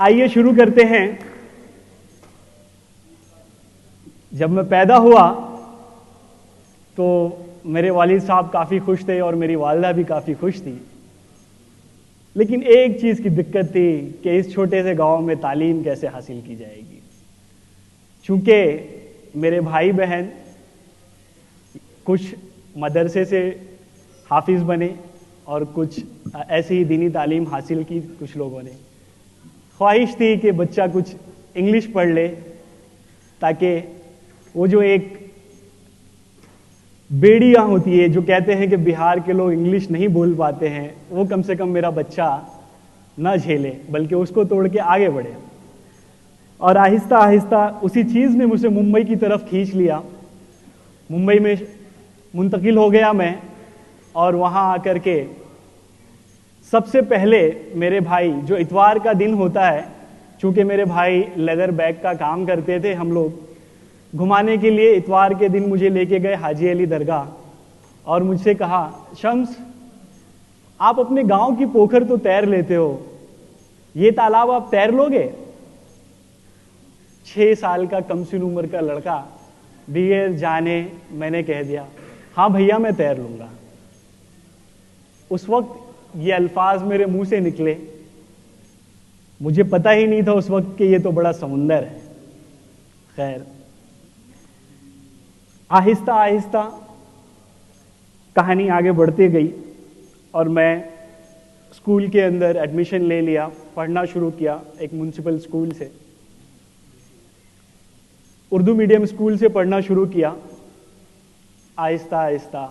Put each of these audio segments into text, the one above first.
आइए शुरू करते हैं। जब मैं पैदा हुआ तो मेरे वालिद साहब काफ़ी खुश थे और मेरी वालिदा भी काफ़ी खुश थी। लेकिन एक चीज़ की दिक्कत थी कि इस छोटे से गांव में तालीम कैसे हासिल की जाएगी। चूंकि मेरे भाई बहन कुछ मदरसे से हाफिज़ बने और कुछ ऐसी ही दीनी तालीम हासिल की कुछ लोगों ने। ख्वाहिश थी कि बच्चा कुछ इंग्लिश पढ़ ले ताकि वो जो एक बेड़ियाँ होती है जो कहते हैं कि बिहार के लोग इंग्लिश नहीं बोल पाते हैं, वो कम से कम मेरा बच्चा ना झेले बल्कि उसको तोड़ के आगे बढ़े। और आहिस्ता आहिस्ता उसी चीज़ ने मुझे मुंबई की तरफ खींच लिया। मुंबई में मुंतकिल हो गया मैं और वहाँ आकर के सबसे पहले मेरे भाई, जो इतवार का दिन होता है, चूँकि मेरे भाई लेदर बैग का काम करते थे, हम लोग घुमाने के लिए इतवार के दिन मुझे लेके गए हाजी अली दरगाह और मुझसे कहा, शम्स आप अपने गांव की पोखर तो तैर लेते हो, ये तालाब आप तैर लोगे? 6 साल का कमसिन उम्र का लड़का बगैर जाने मैंने कह दिया, हाँ भैया मैं तैर लूंगा। उस वक्त ये अल्फाज मेरे मुंह से निकले, मुझे पता ही नहीं था उस वक्त कि ये तो बड़ा समुंदर है। खैर, आहिस्ता आहिस्ता कहानी आगे बढ़ती गई और मैं स्कूल के अंदर एडमिशन ले लिया, पढ़ना शुरू किया एक म्युनिसिपल स्कूल से, उर्दू मीडियम स्कूल से पढ़ना शुरू किया। आहिस्ता आहिस्ता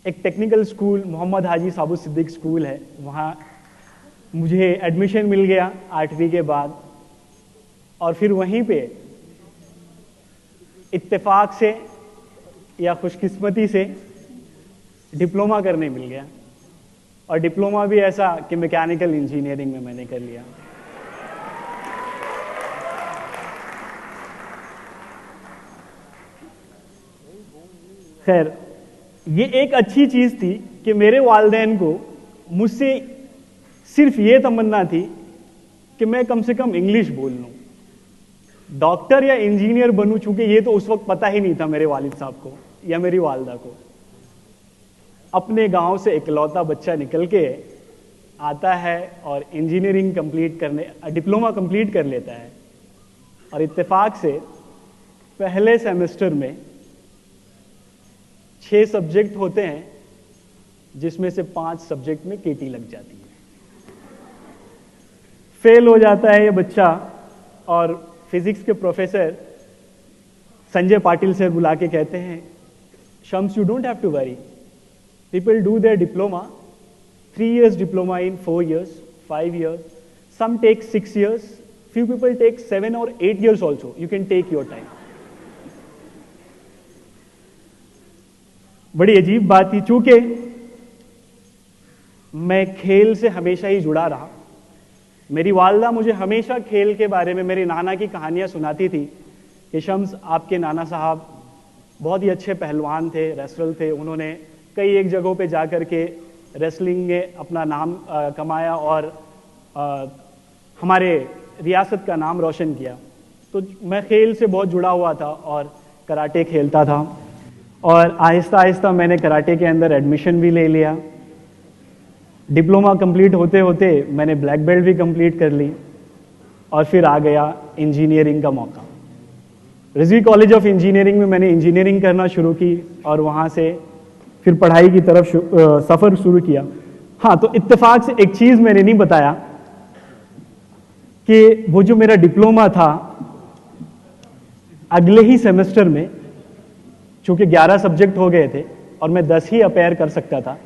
एक टेक्निकल स्कूल मोहम्मद हाजी साबु सिद्दीक स्कूल है, वहाँ मुझे एडमिशन मिल गया 8वीं के बाद। और फिर वहीं पे इत्तेफाक से या खुशकिस्मती से डिप्लोमा करने मिल गया। और डिप्लोमा भी ऐसा कि मैकेनिकल इंजीनियरिंग में मैंने कर लिया। खैर, ये एक अच्छी चीज थी कि मेरे वालिदैन को मुझसे सिर्फ ये तमन्ना थी कि मैं कम से कम इंग्लिश बोल लूं, डॉक्टर या इंजीनियर बनूं, चूंकि ये तो उस वक्त पता ही नहीं था मेरे वालिद साहब को या मेरी वालिदा को। अपने गांव से इकलौता बच्चा निकल के आता है और इंजीनियरिंग कंप्लीट करने, डिप्लोमा कंप्लीट कर लेता है। और इत्तेफाक से पहले सेमेस्टर में 6 सब्जेक्ट होते हैं, जिसमें से 5 सब्जेक्ट में केटी लग जाती है। फेल हो जाता है ये बच्चा और फिजिक्स के प्रोफेसर संजय पाटिल सर बुला के कहते हैं, Shams you don't have to worry, people do their diploma, 3 years diploma in 4 years, 5 years, some take 6 years, few people take 7 or 8 years also, you can take your time। बड़ी अजीब बात थी, चूंकि मैं खेल से हमेशा ही जुड़ा रहा। मेरी वालिदा मुझे हमेशा खेल के बारे में, मेरे नाना की कहानियां सुनाती थी कि शम्स आपके नाना साहब बहुत ही अच्छे पहलवान थे, रेसलर थे, उन्होंने कई एक जगहों पे जाकर के रेसलिंग में अपना नाम कमाया और हमारे रियासत का नाम रोशन किया। तो मैं खेल से बहुत जुड़ा हुआ था और कराटे खेलता था और आहिस्ता आहिस्ता मैंने कराटे के अंदर एडमिशन भी ले लिया। डिप्लोमा कंप्लीट होते होते मैंने ब्लैक बेल्ट भी कंप्लीट कर ली और फिर आ गया इंजीनियरिंग का मौका। रिजवी कॉलेज ऑफ इंजीनियरिंग में मैंने इंजीनियरिंग करना शुरू की और वहाँ से फिर पढ़ाई की तरफ सफ़र शुरू किया। हाँ, तो इत्तेफाक से एक चीज़ मैंने नहीं बताया कि वो जो मेरा डिप्लोमा था, अगले ही सेमेस्टर में, चूंकि 11 सब्जेक्ट हो गए थे और मैं 10 ही अपेयर कर सकता था,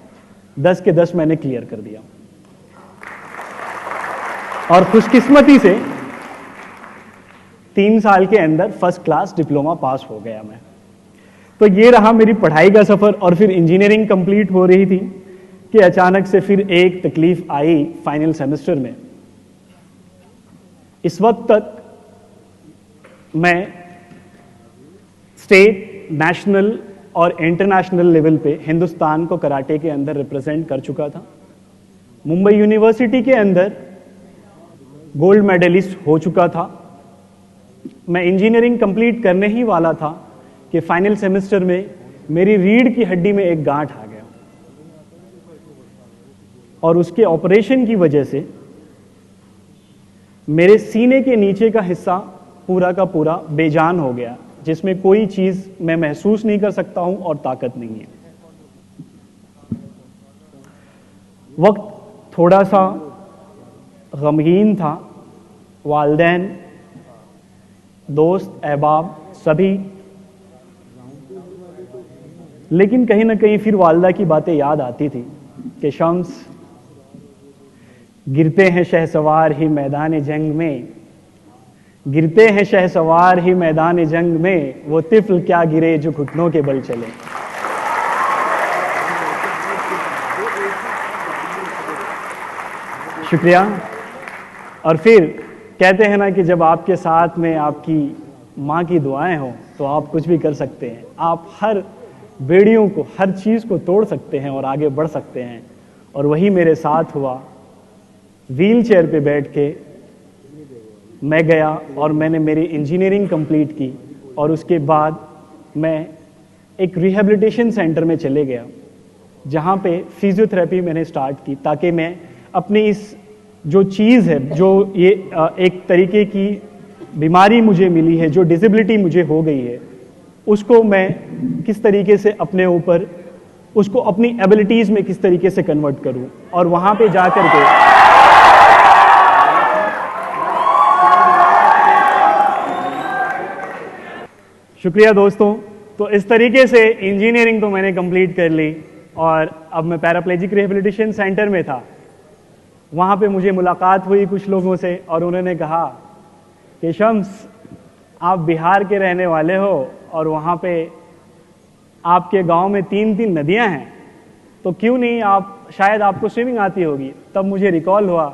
10 के 10 मैंने क्लियर कर दिया। और खुशकिस्मती से 3 साल के अंदर फर्स्ट क्लास डिप्लोमा पास हो गया मैं। तो ये रहा मेरी पढ़ाई का सफर। और फिर इंजीनियरिंग कंप्लीट हो रही थी कि अचानक से फिर एक तकलीफ आई फाइनल सेमेस्टर में। इस वक्त तक मैं स्टेट, नेशनल और इंटरनेशनल लेवल पे हिंदुस्तान को कराटे के अंदर रिप्रेजेंट कर चुका था। मुंबई यूनिवर्सिटी के अंदर गोल्ड मेडलिस्ट हो चुका था। मैं इंजीनियरिंग कंप्लीट करने ही वाला था कि फाइनल सेमेस्टर में मेरी रीढ़ की हड्डी में एक गांठ आ गया और उसके ऑपरेशन की वजह से मेरे सीने के नीचे का हिस्सा पूरा का पूरा बेजान हो गया, जिसमें कोई चीज मैं महसूस नहीं कर सकता हूं और ताकत नहीं है। वक्त थोड़ा सा गमगीन था। वालिदैन, दोस्त, अहबाब सभी, लेकिन कहीं ना कहीं फिर वालदा की बातें याद आती थी कि शम्स, गिरते हैं शहसवार ही मैदान जंग में, गिरते हैं शहसवार ही मैदान जंग में, वो तिफ्ल क्या गिरे जो घुटनों के बल चले। शुक्रिया। और फिर कहते हैं ना कि जब आपके साथ में आपकी माँ की दुआएं हो तो आप कुछ भी कर सकते हैं। आप हर बेड़ियों को, हर चीज को तोड़ सकते हैं और आगे बढ़ सकते हैं। और वही मेरे साथ हुआ। व्हील चेयर पे बैठ के मैं गया और मैंने मेरी इंजीनियरिंग कंप्लीट की और उसके बाद मैं एक रिहेबिलिटेशन सेंटर में चले गया जहाँ पे फिजियोथेरेपी मैंने स्टार्ट की, ताकि मैं अपनी इस जो चीज़ है, जो ये एक तरीके की बीमारी मुझे मिली है, जो डिसेबिलिटी मुझे हो गई है, उसको मैं किस तरीके से अपने ऊपर, उसको अपनी एबिलिटीज़ में किस तरीके से कन्वर्ट करूं। और वहाँ पे जा कर के शुक्रिया दोस्तों। तो इस तरीके से इंजीनियरिंग तो मैंने कंप्लीट कर ली और अब मैं पैराप्लेजिक रिहेबिलिटेशन सेंटर में था। वहाँ पे मुझे मुलाकात हुई कुछ लोगों से और उन्होंने कहा कि शम्स, आप बिहार के रहने वाले हो और वहाँ पे आपके गांव में 3-3 नदियाँ हैं, तो क्यों नहीं आप, शायद आपको स्विमिंग आती होगी। तब मुझे रिकॉल हुआ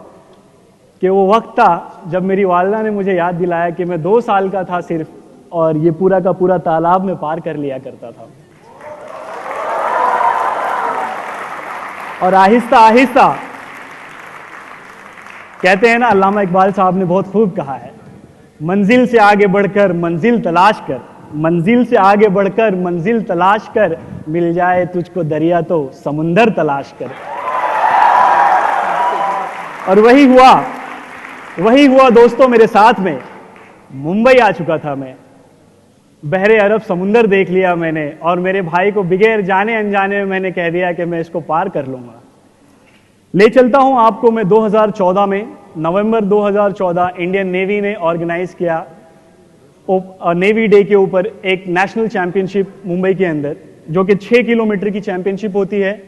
कि वो वक्त था जब मेरी वालिदा ने मुझे याद दिलाया कि मैं 2 साल का था सिर्फ और ये पूरा का पूरा तालाब में पार कर लिया करता था। और आहिस्ता आहिस्ता, कहते हैं ना, अल्लामा इकबाल साहब ने बहुत खूब कहा है, मंजिल से आगे बढ़कर मंजिल तलाश कर, मंजिल से आगे बढ़कर मंजिल तलाश कर, मिल जाए तुझको दरिया तो समुंदर तलाश कर। और वही हुआ दोस्तों मेरे साथ में। मुंबई आ चुका था मैं, बहरे अरब समुंदर देख लिया मैंने और मेरे भाई को बगैर जाने अनजाने में मैंने कह दिया कि मैं इसको पार कर लूंगा। ले चलता हूं आपको मैं 2014 में, नवंबर 2014 इंडियन नेवी ने ऑर्गेनाइज किया नेवी डे के ऊपर एक नेशनल चैंपियनशिप मुंबई के अंदर, जो कि 6 किलोमीटर की चैंपियनशिप होती है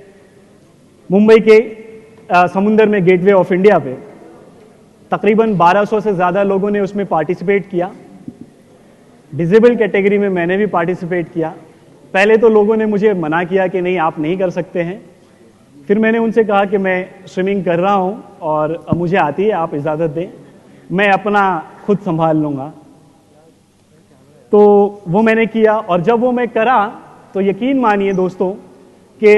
मुंबई के समुंदर में, गेटवे ऑफ इंडिया पे। तकरीबन 1200 से ज़्यादा लोगों ने उसमें पार्टिसिपेट किया। डिसेबल कैटेगरी में मैंने भी पार्टिसिपेट किया। पहले तो लोगों ने मुझे मना किया कि नहीं, आप नहीं कर सकते हैं। फिर मैंने उनसे कहा कि मैं स्विमिंग कर रहा हूं और मुझे आती है, आप इजाज़त दें, मैं अपना खुद संभाल लूँगा। तो वो मैंने किया और जब वो मैं करा तो यकीन मानिए दोस्तों कि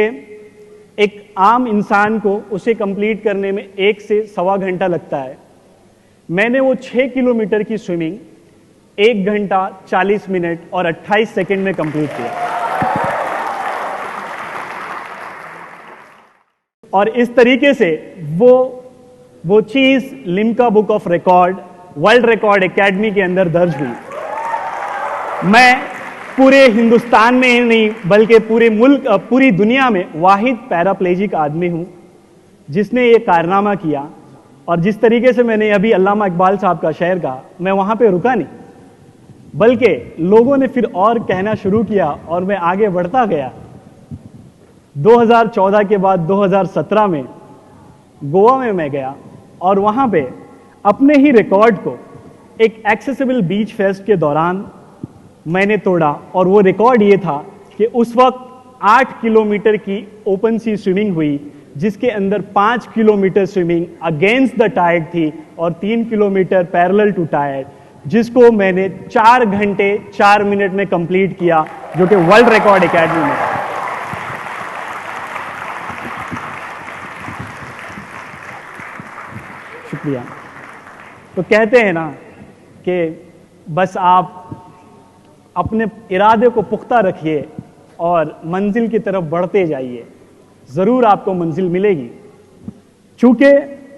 एक आम इंसान को उसे कंप्लीट करने में 1 से सवा घंटा लगता है। मैंने वो 6 किलोमीटर की स्विमिंग 1 घंटा 40 मिनट और 28 सेकंड में कंप्लीट किया। और इस तरीके से वो चीज Limca book of record, world record academy के अंदर दर्ज हुई। मैं पूरे हिंदुस्तान में ही नहीं बल्कि पूरे मुल्क, पूरी दुनिया में वाहिद पैराप्लेजिक आदमी हूं जिसने ये कारनामा किया। और जिस तरीके से मैंने अभी अल्लामा इकबाल साहब का शेर कहा, मैं वहां पे रुका नहीं, बल्कि लोगों ने फिर और कहना शुरू किया और मैं आगे बढ़ता गया। 2014 के बाद 2017 में गोवा में मैं गया और वहां पे अपने ही रिकॉर्ड को एक एक्सेसिबल बीच फेस्ट के दौरान मैंने तोड़ा। और वो रिकॉर्ड ये था कि उस वक्त 8 किलोमीटर की ओपन सी स्विमिंग हुई, जिसके अंदर 5 kilometre swimming against the tide थी और 3 किलोमीटर पैरेलल टू टाइड, जिसको मैंने 4 घंटे 4 मिनट में कंप्लीट किया, जो कि वर्ल्ड रिकॉर्ड एकेडमी में था। शुक्रिया। तो कहते हैं ना कि बस आप अपने इरादे को पुख्ता रखिए और मंजिल की तरफ बढ़ते जाइए, ज़रूर आपको मंजिल मिलेगी। चूंकि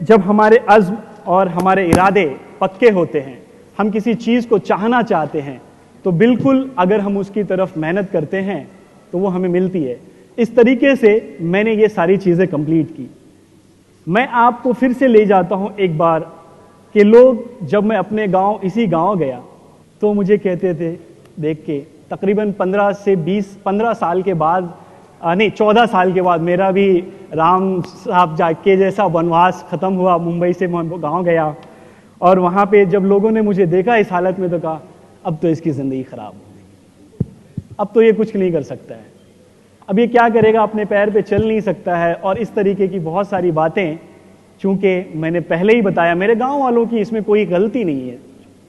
जब हमारे अज़्म और हमारे इरादे पक्के होते हैं, हम किसी चीज़ को चाहना चाहते हैं, तो बिल्कुल अगर हम उसकी तरफ मेहनत करते हैं तो वो हमें मिलती है। इस तरीके से मैंने ये सारी चीज़ें कंप्लीट की। मैं आपको फिर से ले जाता हूँ एक बार कि लोग, जब मैं अपने गांव, इसी गांव गया, तो मुझे कहते थे देख के, तकरीबन 15 साल के बाद, नहीं 14 साल के बाद मेरा भी राम साहब जाके जैसा वनवास ख़त्म हुआ। मुंबई से मैं गाँव गया और वहाँ पे जब लोगों ने मुझे देखा इस हालत में, तो कहा अब तो इसकी ज़िंदगी ख़राब हो गई, अब तो ये कुछ नहीं कर सकता है, अब ये क्या करेगा, अपने पैर पे चल नहीं सकता है। और इस तरीके की बहुत सारी बातें, चूंकि मैंने पहले ही बताया मेरे गांव वालों की इसमें कोई गलती नहीं है,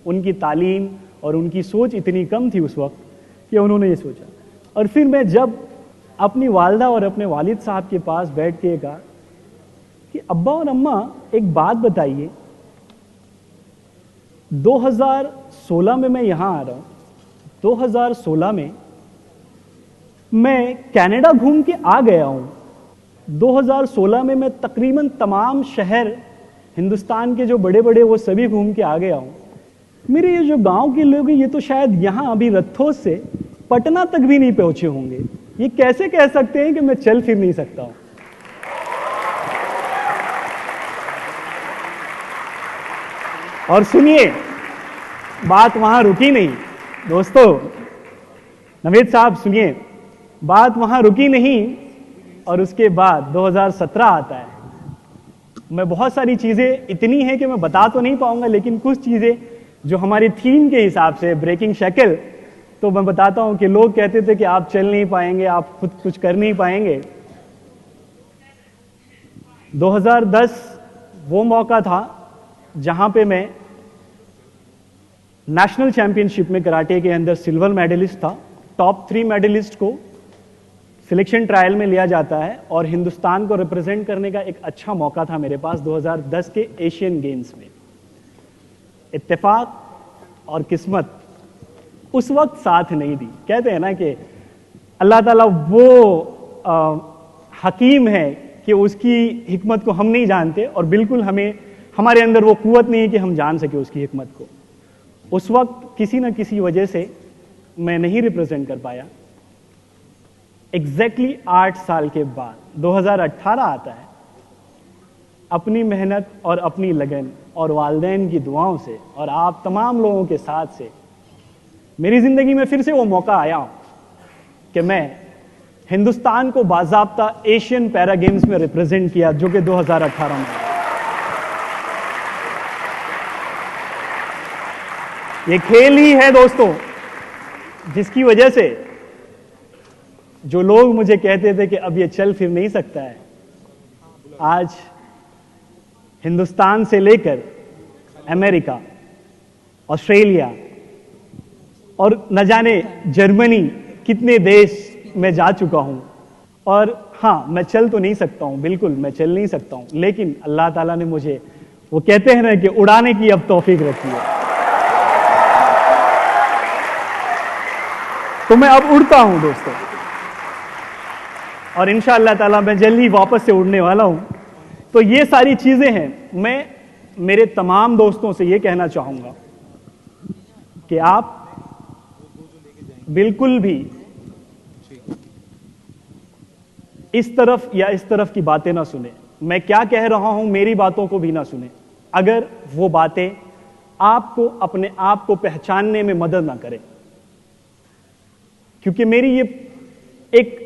उनकी तालीम और उनकी सोच इतनी कम थी उस वक्त कि उन्होंने ये सोचा। और फिर मैं जब अपनी वालदा और अपने वालिद साहब के पास बैठ के कहा कि अब्बा और अम्मा एक बात बताइए, 2016 में मैं यहाँ आ रहा हूँ, 2016 में मैं कनाडा घूम के आ गया हूँ, 2016 में मैं तकरीबन तमाम शहर हिंदुस्तान के जो बड़े बड़े वो सभी घूम के आ गया हूँ। मेरे ये जो गांव के लोग हैं, ये तो शायद यहाँ अभी रथोस से पटना तक भी नहीं पहुंचे होंगे, ये कैसे कह सकते हैं कि मैं चल फिर नहीं सकता हूँ। और सुनिए, बात वहां रुकी नहीं दोस्तों, नवेद साहब सुनिए, बात वहां रुकी नहीं। और उसके बाद 2017 आता है। मैं बहुत सारी चीजें इतनी हैं कि मैं बता तो नहीं पाऊंगा, लेकिन कुछ चीजें जो हमारी थीम के हिसाब से ब्रेकिंग शैकल, तो मैं बताता हूं कि लोग कहते थे कि आप चल नहीं पाएंगे, आप खुद कुछ कर नहीं पाएंगे। 2010 वो मौका था जहां पे मैं नेशनल चैंपियनशिप में कराटे के अंदर सिल्वर मेडलिस्ट था। टॉप 3 मेडलिस्ट को सिलेक्शन ट्रायल में लिया जाता है और हिंदुस्तान को रिप्रेजेंट करने का एक अच्छा मौका था मेरे पास 2010 के एशियन गेम्स में। इत्तेफाक और किस्मत उस वक्त साथ नहीं दी। कहते हैं ना कि अल्लाह ताला वो हकीम है कि उसकी हिकमत को हम नहीं जानते, और बिल्कुल हमारे अंदर वो कुव्वत नहीं है कि हम जान सके उसकी हिकमत को। उस वक्त किसी न किसी वजह से मैं नहीं रिप्रेजेंट कर पाया। एग्जैक्टली 8 साल के बाद 2018 आता है। अपनी मेहनत और अपनी लगन और वालिदैन की दुआओं से और आप तमाम लोगों के साथ से मेरी जिंदगी में फिर से वो मौका आया कि मैं हिंदुस्तान को बाज़ाब्ता एशियन पैरा गेम्स में रिप्रेजेंट किया, जो कि 2018 में। ये खेल ही है दोस्तों जिसकी वजह से जो लोग मुझे कहते थे कि अब ये चल फिर नहीं सकता है, आज हिंदुस्तान से लेकर अमेरिका, ऑस्ट्रेलिया और न जाने जर्मनी कितने देश में जा चुका हूं। और हाँ, मैं चल तो नहीं सकता हूं, बिल्कुल मैं चल नहीं सकता हूं, लेकिन अल्लाह ताला ने मुझे, वो कहते हैं ना कि उड़ाने की अब तौफीक रखी है, तो मैं अब उड़ता हूं दोस्तों। और इंशाअल्लाह ताला मैं जल्द ही वापस से उड़ने वाला हूं। तो ये सारी चीजें हैं। मैं मेरे तमाम दोस्तों से ये कहना चाहूंगा कि आप बिल्कुल भी इस तरफ या इस तरफ की बातें ना सुने। मैं क्या कह रहा हूं मेरी बातों को भी ना सुने, अगर वो बातें आपको अपने आप को पहचानने में मदद ना करें। क्योंकि मेरी ये एक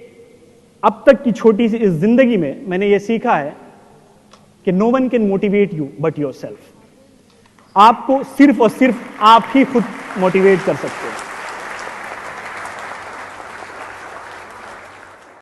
अब तक की छोटी सी इस जिंदगी में मैंने ये सीखा है कि no one can motivate you but yourself. आपको सिर्फ और सिर्फ आप ही खुद मोटिवेट कर सकते हो।